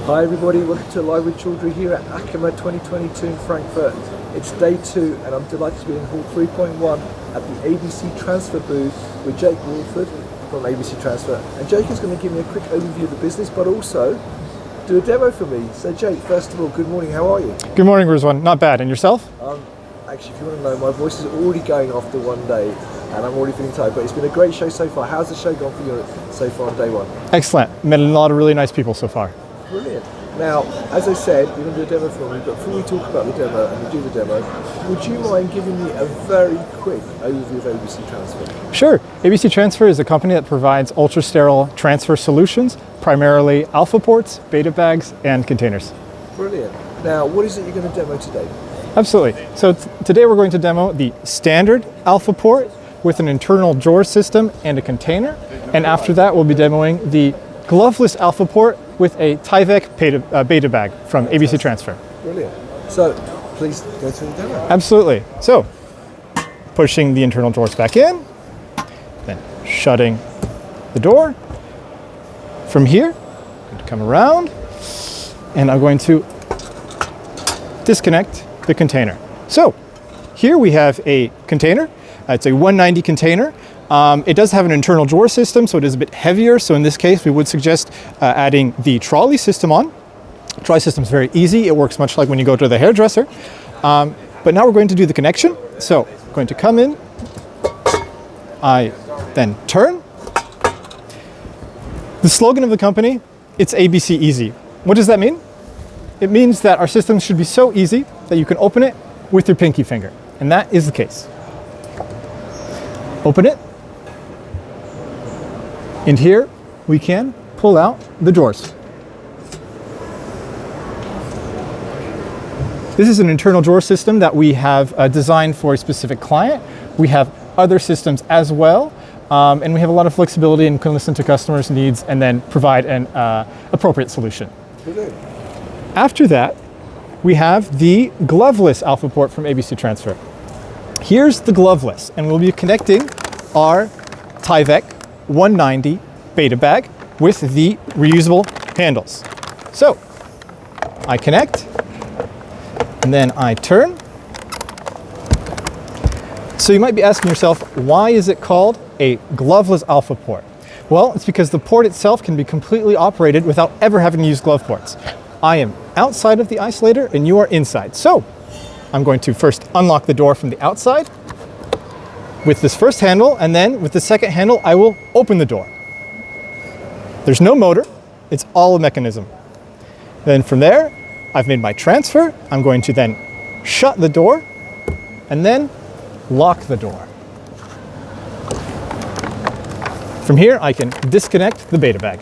Hi everybody, welcome to Live with Children here at ACHEMA 2022 in Frankfurt. It's day 2 and I'm delighted to be in Hall 3.1 at the ABC Transfer booth with Jake Wolford from ABC Transfer. And Jake is going to give me a quick overview of the business but also do a demo for me. So Jake, first of all, good morning, how are you? Good morning, Rizwan. Not bad. And yourself? Actually, if you want to know, my voice is already going after one day and I'm already feeling tired, but it's been a great show so far. How's the show gone for you so far on day 1? Excellent. Met a lot of really nice people so far. Brilliant. Now, as I said, you're going to do a demo for me, but before we talk about the demo and we do the demo, would you mind giving me a very quick overview of ABC Transfer? Sure. ABC Transfer is a company that provides ultra-sterile transfer solutions, primarily alpha ports, beta bags, and containers. Brilliant. Now, what is it you're going to demo today? Absolutely. So today we're going to demo the standard alpha port with an internal drawer system and a container. And after that, we'll be demoing the Gloveless alpha port with a Tyvek beta bag from ABC Transfer. Brilliant. So, please go through the demo. Absolutely. So, pushing the internal drawers back in, then shutting the door. From here, I'm going to come around, and I'm going to disconnect the container. So, here we have a container. It's a 190 container. It does have an internal drawer system, so it is a bit heavier. So in this case, we would suggest adding the trolley system on. Trolley system is very easy. It works much like when you go to the hairdresser. But now we're going to do the connection. So I'm going to come in. I then turn. The slogan of the company, it's ABC Easy. What does that mean? It means that our system should be so easy that you can open it with your pinky finger. And that is the case. Open it. And here we can pull out the drawers. This is an internal drawer system that we have designed for a specific client. We have other systems as well, and we have a lot of flexibility and can listen to customers' needs and then provide an appropriate solution. After that, we have the Gloveless alpha port from ABC Transfer. Here's the Gloveless, and we'll be connecting our Tyvek 190 beta bag with the reusable handles. So I connect and then I turn. So you might be asking yourself, why is it called a gloveless alpha port? Well, it's because the port itself can be completely operated without ever having to use glove ports. I am outside of the isolator and you are inside. So I'm going to first unlock the door from the outside with this first handle, and then with the second handle, I will open the door. There's no motor, it's all a mechanism. Then from there, I've made my transfer. I'm going to then shut the door and then lock the door. From here, I can disconnect the beta bag.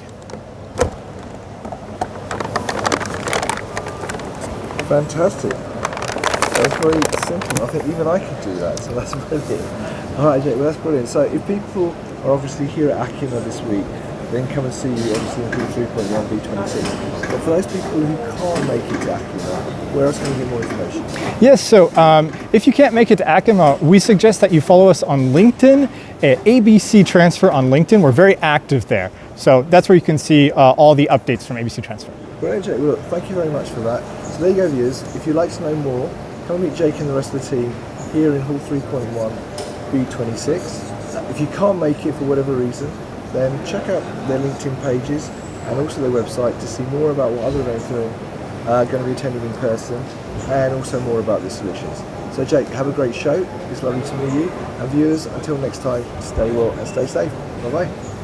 Fantastic. That's very simple. I think even I could do that, so that's brilliant. All right, Jake, well, that's brilliant. So if people are obviously here at ACHEMA this week, then come and see you obviously in 3.1 B26. But for those people who can't make it to ACHEMA, where else can we get more information? Yes, so if you can't make it to ACHEMA, we suggest that you follow us on LinkedIn, at ABC Transfer on LinkedIn. We're very active there. So that's where you can see all the updates from ABC Transfer. Brilliant, Jake. Well, look, thank you very much for that. So there you go, viewers. If you'd like to know more, come meet Jake and the rest of the team here in Hall 3.1 B26. If you can't make it for whatever reason, then check out their LinkedIn pages and also their website to see more about what other events are going to be attending in person and also more about the solutions. So Jake, have a great show. It's lovely to meet you. And viewers, until next time, stay well and stay safe. Bye-bye.